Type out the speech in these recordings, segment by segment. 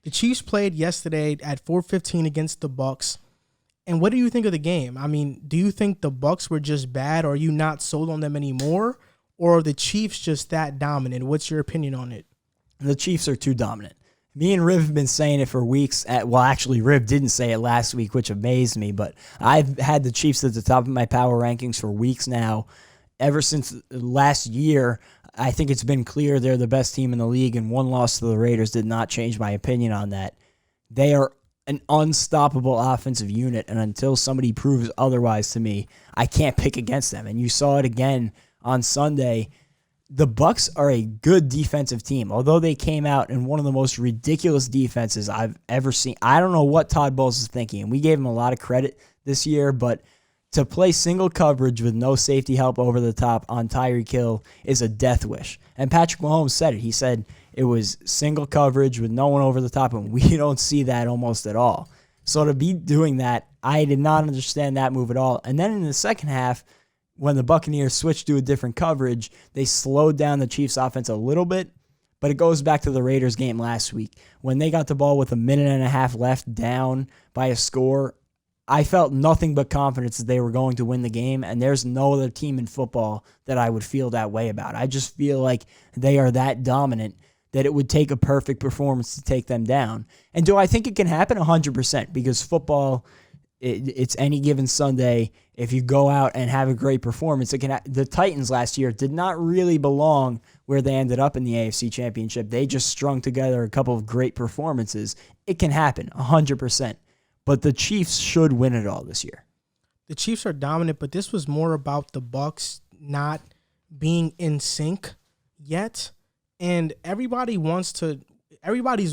The Chiefs played yesterday at 4:15 against the Bucs. And what do you think of the game? I mean, do you think the Bucs were just bad, or are you not sold on them anymore? Or are the Chiefs just that dominant? What's your opinion on it? The Chiefs are too dominant. Me and Riv have been saying it for weeks. Well, actually, Riv didn't say it last week, which amazed me. But I've had the Chiefs at the top of my power rankings for weeks now. Ever since last year, I think it's been clear they're the best team in the league, and one loss to the Raiders did not change my opinion on that. They are an unstoppable offensive unit, and until somebody proves otherwise to me, I can't pick against them. And you saw it again on Sunday. The Bucs are a good defensive team, although they came out in one of the most ridiculous defenses I've ever seen. I don't know what Todd Bowles is thinking, and we gave him a lot of credit this year, but to play single coverage with no safety help over the top on Tyreek Hill is a death wish. And Patrick Mahomes said it. He said it was single coverage with no one over the top, and we don't see that almost at all. So to be doing that, I did not understand that move at all. And then in the second half, when the Buccaneers switched to a different coverage, they slowed down the Chiefs' offense a little bit, but it goes back to the Raiders game last week. When they got the ball with a minute and a half left down by a score, I felt nothing but confidence that they were going to win the game, and there's no other team in football that I would feel that way about. I just feel like they are that dominant that it would take a perfect performance to take them down. And do I think it can happen? 100%, because football, it's any given Sunday. If you go out and have a great performance, it can. The Titans last year did not really belong where they ended up in the AFC Championship. They just strung together a couple of great performances. It can happen, 100%. But the Chiefs should win it all this year. The Chiefs are dominant, but this was more about the Bucs not being in sync yet. And everybody's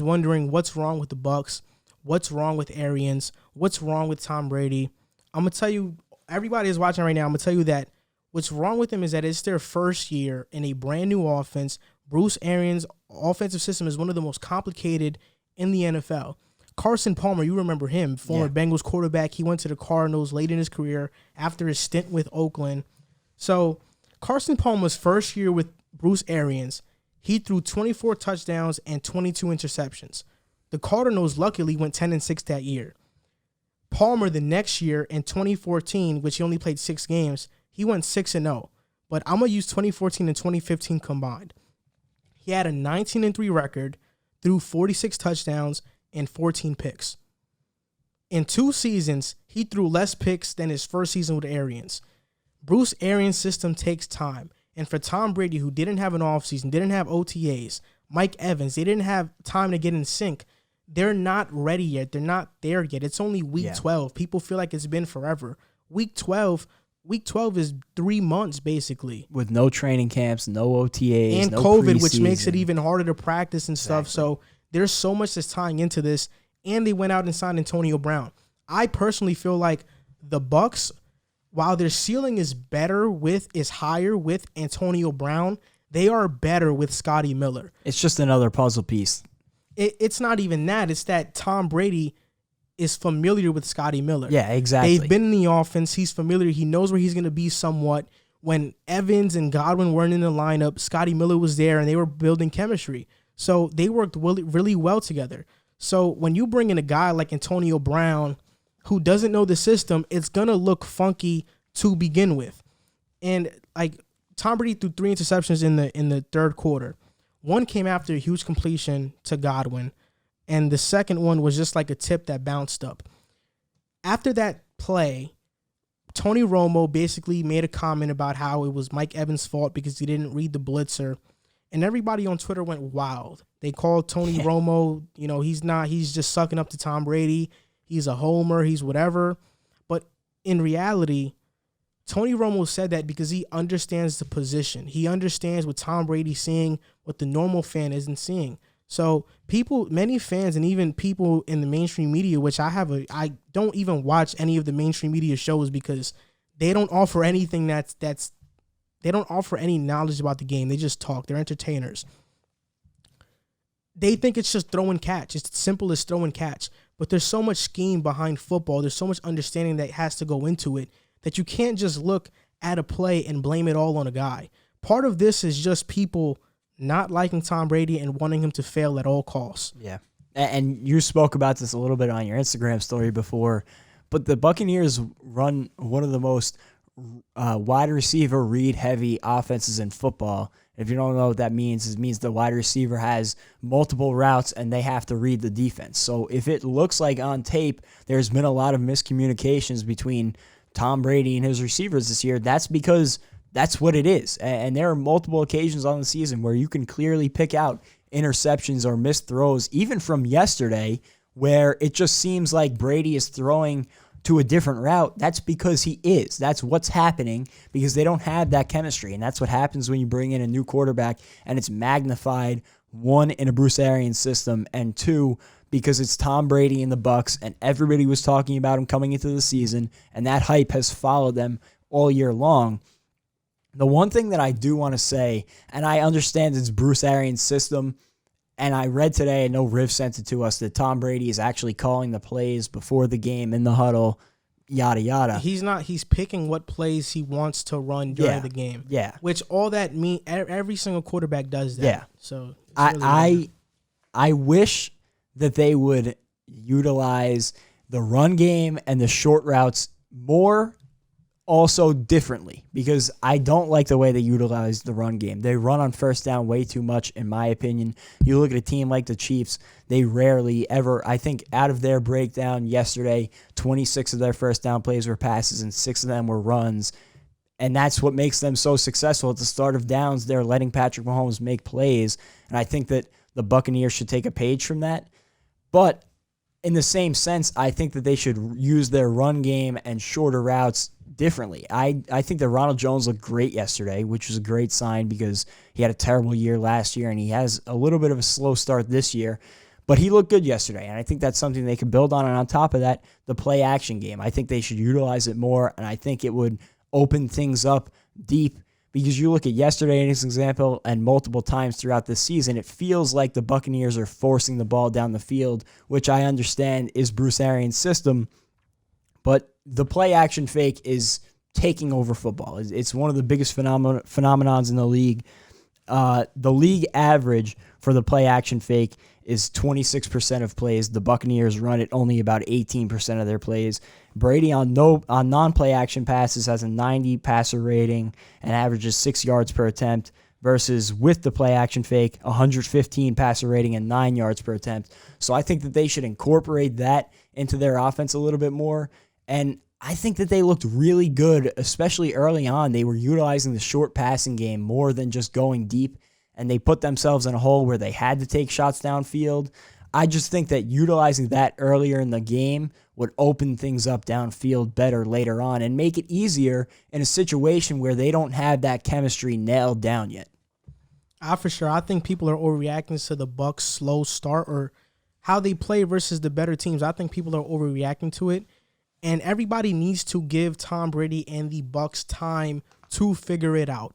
wondering what's wrong with the Bucs, what's wrong with Arians, what's wrong with Tom Brady. I'm going to tell you, everybody is watching right now, I'm going to tell you that what's wrong with them is that it's their first year in a brand new offense. Bruce Arians' offensive system is one of the most complicated in the NFL. Carson Palmer, you remember him, former Bengals quarterback. He went to the Cardinals late in his career after his stint with Oakland. So Carson Palmer's first year with Bruce Arians, he threw 24 touchdowns and 22 interceptions. The Cardinals luckily went 10-6 that year. Palmer the next year in 2014, which he only played 6 games, he went 6-0. But I'm going to use 2014 and 2015 combined. He had a 19-3 record, threw 46 touchdowns, and 14 picks. In 2 seasons, he threw less picks than his first season with Arians. Bruce Arians' system takes time. And for Tom Brady, who didn't have an offseason, didn't have OTAs, Mike Evans, they didn't have time to get in sync. They're not ready yet. They're not there yet. It's only week 12. People feel like it's been forever. Week 12 is 3 months, basically. With no training camps, no OTAs, and no COVID, preseason. Which makes it even harder to practice and stuff. So there's so much that's tying into this. And they went out and signed Antonio Brown. I personally feel like the Bucs, while their ceiling is higher with Antonio Brown, they are better with Scotty Miller. It's just another puzzle piece. It's not even that. It's that Tom Brady is familiar with Scotty Miller. Yeah, exactly. They've been in the offense. He's familiar. He knows where he's going to be somewhat. When Evans and Godwin weren't in the lineup, Scotty Miller was there, and they were building chemistry. So they worked really well together. So when you bring in a guy like Antonio Brown who doesn't know the system, it's going to look funky to begin with. And like Tom Brady threw 3 interceptions in the third quarter. One came after a huge completion to Godwin, and the second one was just like a tip that bounced up. After that play, Tony Romo basically made a comment about how it was Mike Evans' fault because he didn't read the blitzer, and everybody on Twitter went wild. They called Tony Romo, he's just sucking up to Tom Brady. He's a homer, he's whatever. But in reality, Tony Romo said that because he understands the position. He understands what Tom Brady's seeing, what the normal fan isn't seeing. So many fans and even people in the mainstream media, which I don't even watch any of the mainstream media shows because they don't offer anything they don't offer any knowledge about the game. They just talk. They're entertainers. They think it's just throw and catch. It's as simple as throw and catch. But there's so much scheme behind football. There's so much understanding that has to go into it that you can't just look at a play and blame it all on a guy. Part of this is just people not liking Tom Brady and wanting him to fail at all costs. Yeah. and you spoke about this a little bit on your Instagram story before, but the Buccaneers run one of the most wide receiver read heavy offenses in football. If you don't know what that means, it means the wide receiver has multiple routes and they have to read the defense. So if it looks like on tape there's been a lot of miscommunications between Tom Brady and his receivers this year, that's because that's what it is. And there are multiple occasions on the season where you can clearly pick out interceptions or missed throws, even from yesterday, where it just seems like Brady is throwing to a different route. That's because he is. That's what's happening, because they don't have that chemistry. And that's what happens when you bring in a new quarterback and it's magnified, one, in a Bruce Arians system, and two, because it's Tom Brady and the Bucs, and everybody was talking about him coming into the season, and that hype has followed them all year long. The one thing that I do want to say, and I understand it's Bruce Arians' system, and I read today, I know Riv sent it to us, that Tom Brady is actually calling the plays before the game in the huddle, yada, yada. He's picking what plays he wants to run during the game. Yeah. Which all that mean, every single quarterback does that. Yeah. So I wish that they would utilize the run game and the short routes more, also differently, because I don't like the way they utilize the run game. They run on first down way too much, in my opinion. You look at a team like the Chiefs, they rarely ever, I think out of their breakdown yesterday, 26 of their first down plays were passes and 6 of them were runs. And that's what makes them so successful. At the start of downs, they're letting Patrick Mahomes make plays. And I think that the Buccaneers should take a page from that. But in the same sense, I think that they should use their run game and shorter routes differently. I think that Ronald Jones looked great yesterday, which was a great sign because he had a terrible year last year and he has a little bit of a slow start this year. But he looked good yesterday, and I think that's something they can build on. And on top of that, the play-action game. I think they should utilize it more, and I think it would open things up deep, because you look at yesterday as an example and multiple times throughout this season, it feels like the Buccaneers are forcing the ball down the field, which I understand is Bruce Arians' system, but the play-action fake is taking over football. It's one of the biggest phenomenons in the league. The league average for the play-action fake is 26% of plays. The Buccaneers run it only about 18% of their plays. Brady on non-play action passes has a 90 passer rating and averages 6 yards per attempt, versus with the play action fake, 115 passer rating and 9 yards per attempt. So I think that they should incorporate that into their offense a little bit more. And I think that they looked really good, especially early on. They were utilizing the short passing game more than just going deep, and they put themselves in a hole where they had to take shots downfield. I just think that utilizing that earlier in the game would open things up downfield better later on and make it easier in a situation where they don't have that chemistry nailed down yet. For sure. I think people are overreacting to the Bucs' slow start or how they play versus the better teams. I think people are overreacting to it, and everybody needs to give Tom Brady and the Bucs time to figure it out.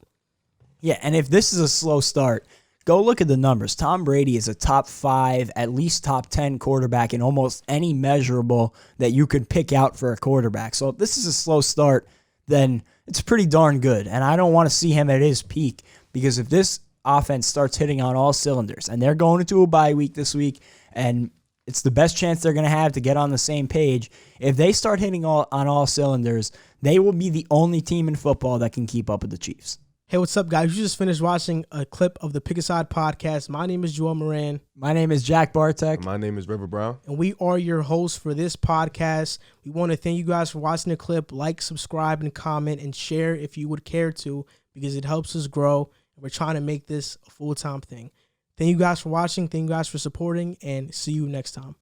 Yeah, and if this is a slow start, go look at the numbers. Tom Brady is a top 5, at least top 10 quarterback in almost any measurable that you could pick out for a quarterback. So if this is a slow start, then it's pretty darn good. And I don't want to see him at his peak, because if this offense starts hitting on all cylinders, and they're going into a bye week this week, and it's the best chance they're going to have to get on the same page. If they start hitting on all cylinders, they will be the only team in football that can keep up with the Chiefs. Hey, what's up, guys? You just finished watching a clip of the Pick a Side podcast. My name is Joel Moran. My name is Jack Barteck. My name is River Brown. And we are your hosts for this podcast. We want to thank you guys for watching the clip. Like, subscribe, and comment, and share if you would care to, because it helps us grow. And we're trying to make this a full-time thing. Thank you guys for watching. Thank you guys for supporting, and see you next time.